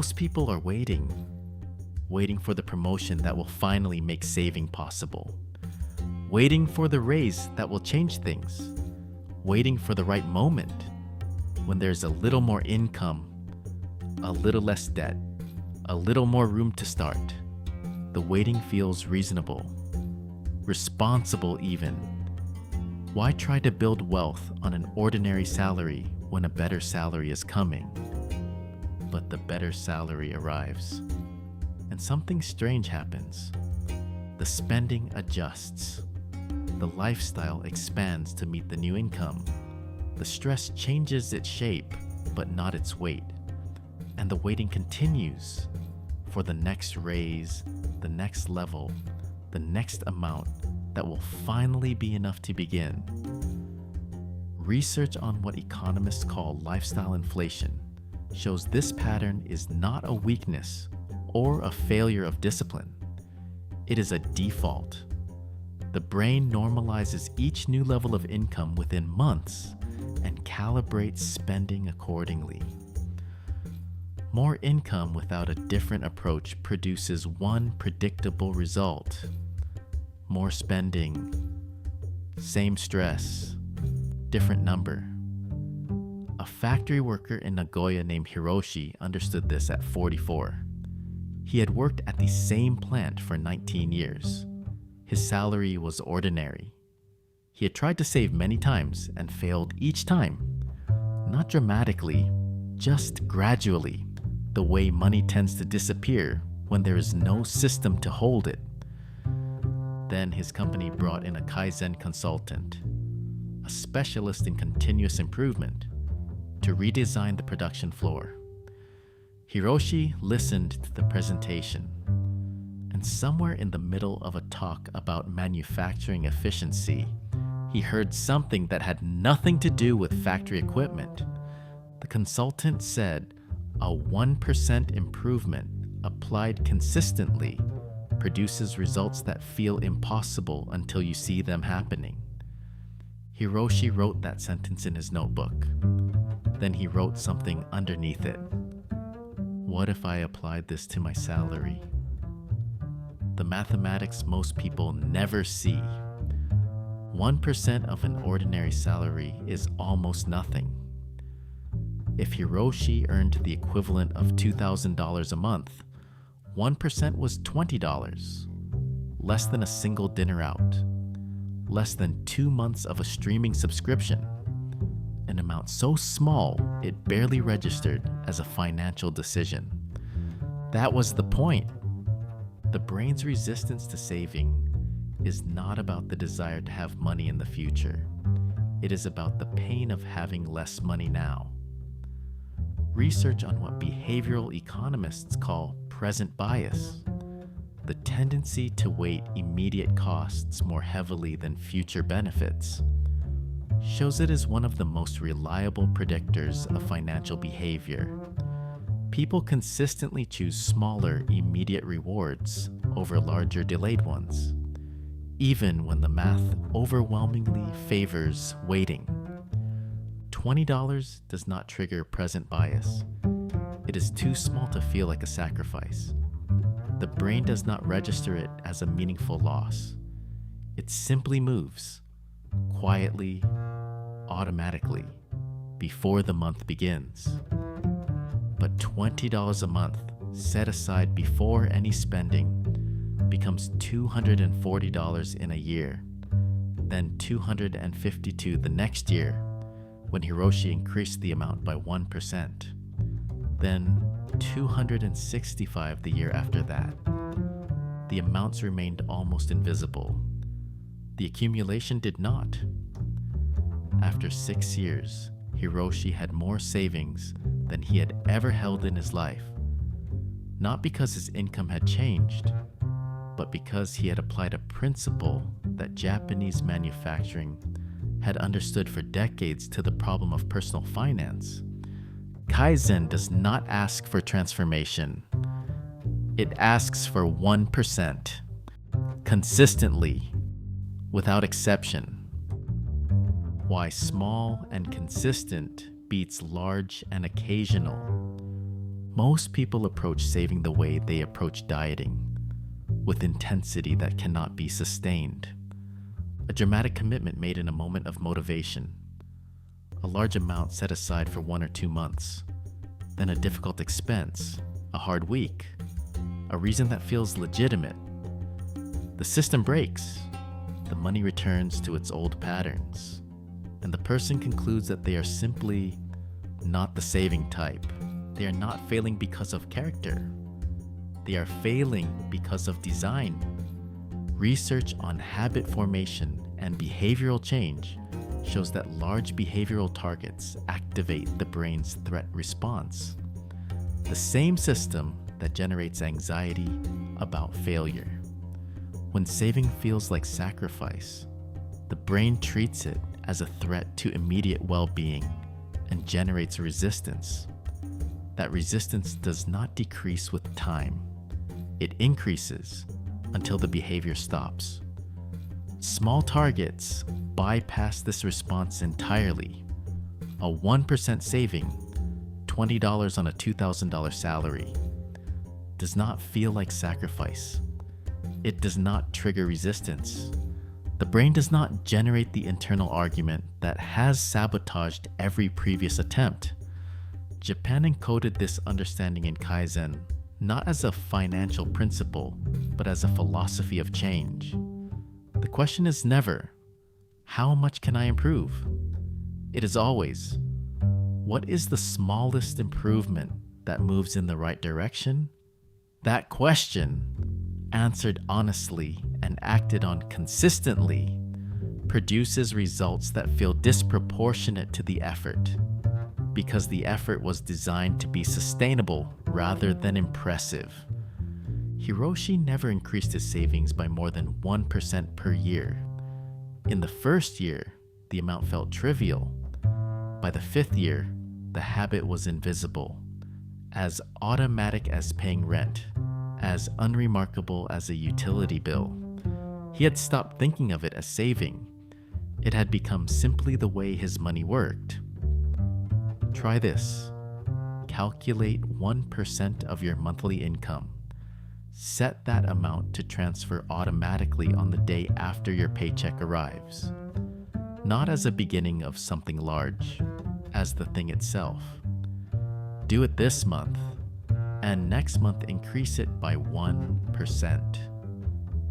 Most people are waiting for the promotion that will finally make saving possible, waiting for the raise that will change things, waiting for the right moment when there's a little more income, a little less debt, a little more room to start. The waiting feels reasonable, responsible even. Why try to build wealth on an ordinary salary when a better salary is coming? But the better salary arrives, and something strange happens. The spending adjusts. The lifestyle expands to meet the new income. The stress changes its shape, but not its weight. And the waiting continues for the next raise, the next level, the next amount that will finally be enough to begin. Research on what economists call lifestyle inflation shows this pattern is not a weakness or a failure of discipline. It is a default. The brain normalizes each new level of income within months and calibrates spending accordingly. More income without a different approach produces one predictable result. More spending, same stress, different number. A factory worker in Nagoya named Hiroshi understood this at 44. He had worked at the same plant for 19 years. His salary was ordinary. He had tried to save many times and failed each time. Not dramatically, just gradually, the way money tends to disappear when there is no system to hold it. Then his company brought in a Kaizen consultant, a specialist in continuous improvement, to redesign the production floor. Hiroshi listened to the presentation, and somewhere in the middle of a talk about manufacturing efficiency, he heard something that had nothing to do with factory equipment. The consultant said a 1% improvement applied consistently produces results that feel impossible until you see them happening. Hiroshi wrote that sentence in his notebook. Then he wrote something underneath it. What if I applied this to my salary? The mathematics most people never see. 1% of an ordinary salary is almost nothing. If Hiroshi earned the equivalent of $2,000 a month, 1% was $20, less than a single dinner out, less than 2 months of a streaming subscription, an amount so small it barely registered as a financial decision. That was the point. The brain's resistance to saving is not about the desire to have money in the future. It is about the pain of having less money now. Research on what behavioral economists call present bias, the tendency to weight immediate costs more heavily than future benefits, shows it is one of the most reliable predictors of financial behavior. People consistently choose smaller, immediate rewards over larger, delayed ones, even when the math overwhelmingly favors waiting. $20 does not trigger present bias. It is too small to feel like a sacrifice. The brain does not register it as a meaningful loss. It simply moves, quietly, automatically, before the month begins. But $20 a month, set aside before any spending, becomes $240 in a year, then $252 the next year, when Hiroshi increased the amount by 1%, then $265 the year after that. The amounts remained almost invisible. The accumulation did not. After 6 years, Hiroshi had more savings than he had ever held in his life, not because his income had changed, but because he had applied a principle that Japanese manufacturing had understood for decades to the problem of personal finance. Kaizen does not ask for transformation. It asks for 1%, consistently, without exception. Why small and consistent beats large and occasional. Most people approach saving the way they approach dieting, with intensity that cannot be sustained. A dramatic commitment made in a moment of motivation. A large amount set aside for 1 or 2 months. Then a difficult expense, a hard week, a reason that feels legitimate. The system breaks. The money returns to its old patterns. And the person concludes that they are simply not the saving type. They are not failing because of character. They are failing because of design. Research on habit formation and behavioral change shows that large behavioral targets activate the brain's threat response, the same system that generates anxiety about failure. When saving feels like sacrifice, the brain treats it as a threat to immediate well-being and generates resistance. That resistance does not decrease with time. It increases until the behavior stops. Small targets bypass this response entirely. A 1% saving, $20 on a $2,000 salary, does not feel like sacrifice. It does not trigger resistance. The brain does not generate the internal argument that has sabotaged every previous attempt. Japan encoded this understanding in Kaizen not as a financial principle, but as a philosophy of change. The question is never, how much can I improve? It is always, what is the smallest improvement that moves in the right direction? That question, answered honestly and acted on consistently, produces results that feel disproportionate to the effort, because the effort was designed to be sustainable rather than impressive. Hiroshi never increased his savings by more than 1% per year. In the first year, the amount felt trivial. By the 5th year, the habit was invisible, as automatic as paying rent, as unremarkable as a utility bill. He had stopped thinking of it as saving. It had become simply the way his money worked. Try this. Calculate 1% of your monthly income. Set that amount to transfer automatically on the day after your paycheck arrives. Not as a beginning of something large, as the thing itself. Do it this month, and next month increase it by 1%.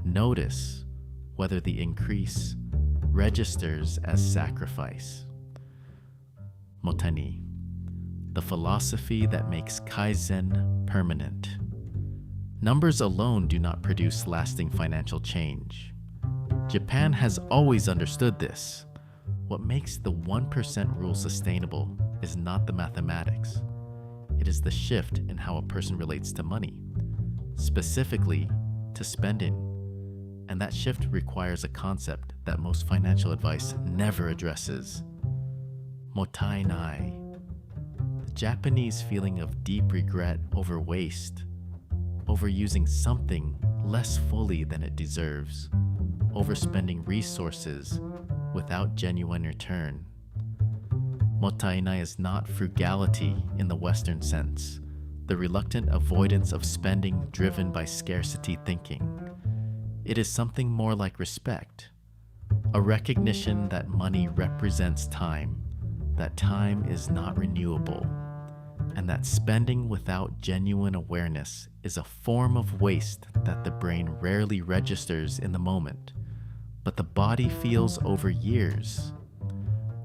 Notice whether the increase registers as sacrifice. Mottainai, the philosophy that makes Kaizen permanent. Numbers alone do not produce lasting financial change. Japan has always understood this. What makes the 1% rule sustainable is not the mathematics. It is the shift in how a person relates to money, specifically to spending. And that shift requires a concept that most financial advice never addresses. Mottainai, the Japanese feeling of deep regret over waste, over using something less fully than it deserves, overspending resources without genuine return. Mottainai is not frugality in the Western sense, the reluctant avoidance of spending driven by scarcity thinking. It is something more like respect, a recognition that money represents time, that time is not renewable, and that spending without genuine awareness is a form of waste that the brain rarely registers in the moment, but the body feels over years.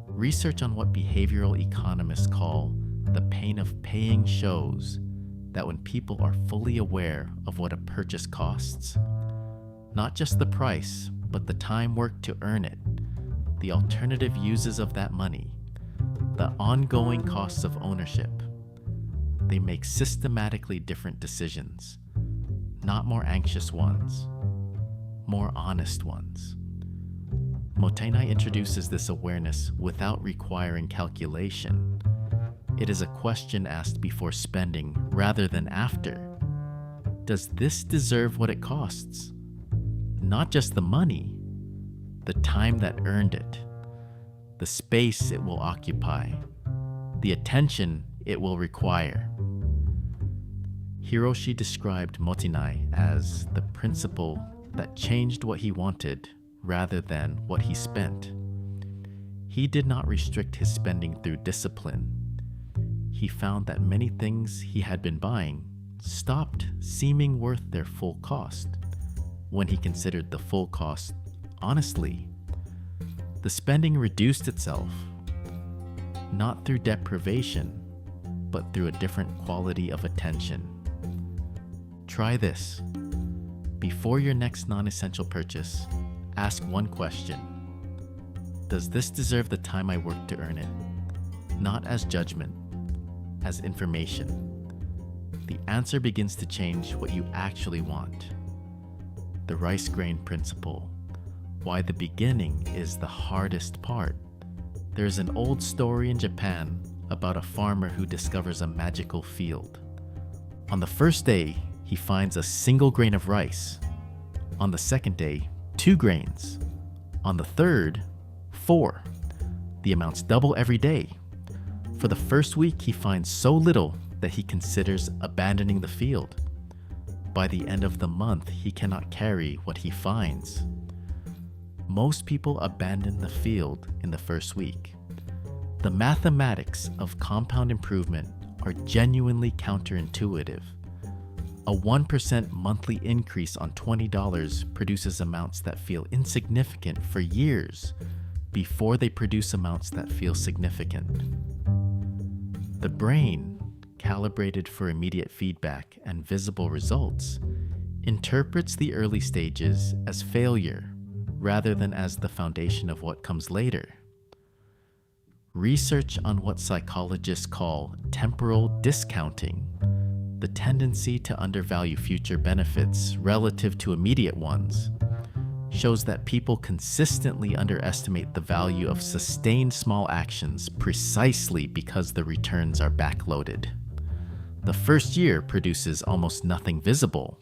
Research on what behavioral economists call the pain of paying shows that when people are fully aware of what a purchase costs, not just the price, but the time worked to earn it, the alternative uses of that money, the ongoing costs of ownership, they make systematically different decisions, not more anxious ones, more honest ones. Mottainai introduces this awareness without requiring calculation. It is a question asked before spending rather than after. Does this deserve what it costs? Not just the money, the time that earned it, the space it will occupy, the attention it will require. Hiroshi described Mottainai as the principle that changed what he wanted rather than what he spent. He did not restrict his spending through discipline. He found that many things he had been buying stopped seeming worth their full cost when he considered the full cost honestly. The spending reduced itself, not through deprivation, but through a different quality of attention. Try this. Before your next non-essential purchase, ask one question. Does this deserve the time I worked to earn it? Not as judgment, as information. The answer begins to change what you actually want. The rice grain principle. Why the beginning is the hardest part. There's an old story in Japan about a farmer who discovers a magical field. On the first day, he finds a single grain of rice. On the second day, 2 grains. On the third, 4. The amounts double every day. For the first week, he finds so little that he considers abandoning the field. By the end of the month, he cannot carry what he finds. Most people abandon the field in the first week. The mathematics of compound improvement are genuinely counterintuitive. A 1% monthly increase on $20 produces amounts that feel insignificant for years before they produce amounts that feel significant. The brain, calibrated for immediate feedback and visible results, interprets the early stages as failure rather than as the foundation of what comes later. Research on what psychologists call temporal discounting, the tendency to undervalue future benefits relative to immediate ones, shows that people consistently underestimate the value of sustained small actions precisely because the returns are backloaded. The first year produces almost nothing visible.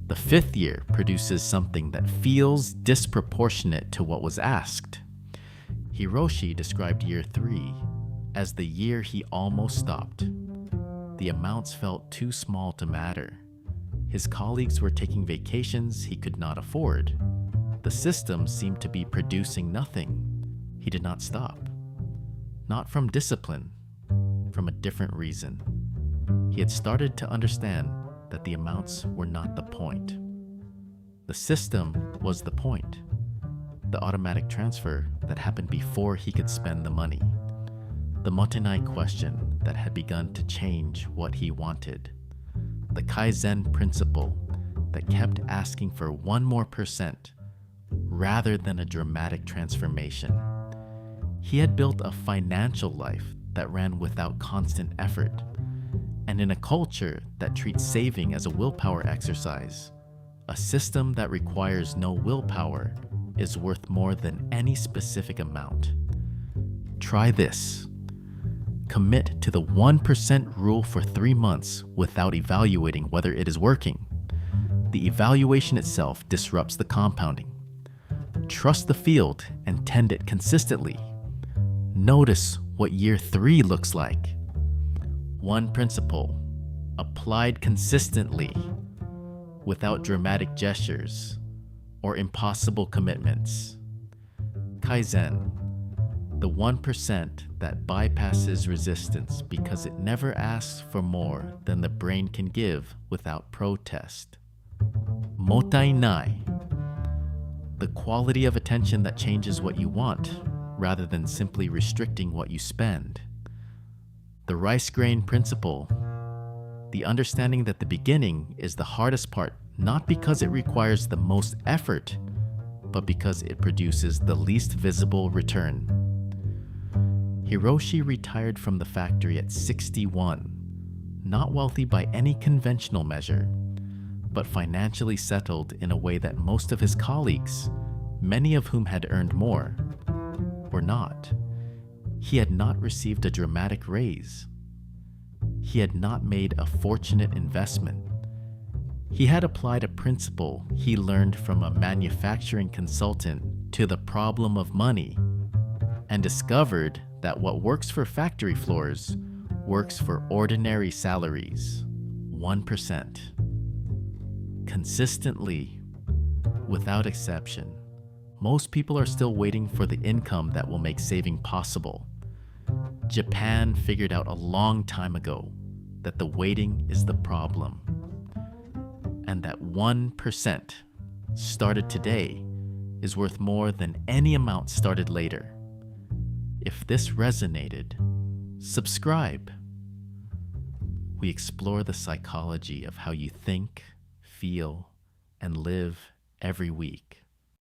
The 5th year produces something that feels disproportionate to what was asked. Hiroshi described year 3 as the year he almost stopped. The amounts felt too small to matter. His colleagues were taking vacations he could not afford. The system seemed to be producing nothing. He did not stop. Not from discipline, from a different reason. He had started to understand that the amounts were not the point. The system was the point. The automatic transfer that happened before he could spend the money. The Mottainai question that had begun to change what he wanted. The Kaizen principle that kept asking for 1 more percent rather than a dramatic transformation. He had built a financial life that ran without constant effort. And in a culture that treats saving as a willpower exercise, a system that requires no willpower is worth more than any specific amount. Try this. Commit to the 1% rule for 3 months without evaluating whether it is working. The evaluation itself disrupts the compounding. Trust the field and tend it consistently. Notice what year 3 looks like. One principle, applied consistently, without dramatic gestures or impossible commitments. Kaizen, the 1% that bypasses resistance because it never asks for more than the brain can give without protest. Mottainai, the quality of attention that changes what you want rather than simply restricting what you spend. The rice grain principle, the understanding that the beginning is the hardest part, not because it requires the most effort, but because it produces the least visible return. Hiroshi retired from the factory at 61, not wealthy by any conventional measure, but financially settled in a way that most of his colleagues, many of whom had earned more, were not. He had not received a dramatic raise. He had not made a fortunate investment. He had applied a principle he learned from a manufacturing consultant to the problem of money and discovered that what works for factory floors works for ordinary salaries. 1%. Consistently, without exception, most people are still waiting for the income that will make saving possible. Japan figured out a long time ago that the waiting is the problem, and that 1% started today is worth more than any amount started later. If this resonated, subscribe. We explore the psychology of how you think, feel, and live every week.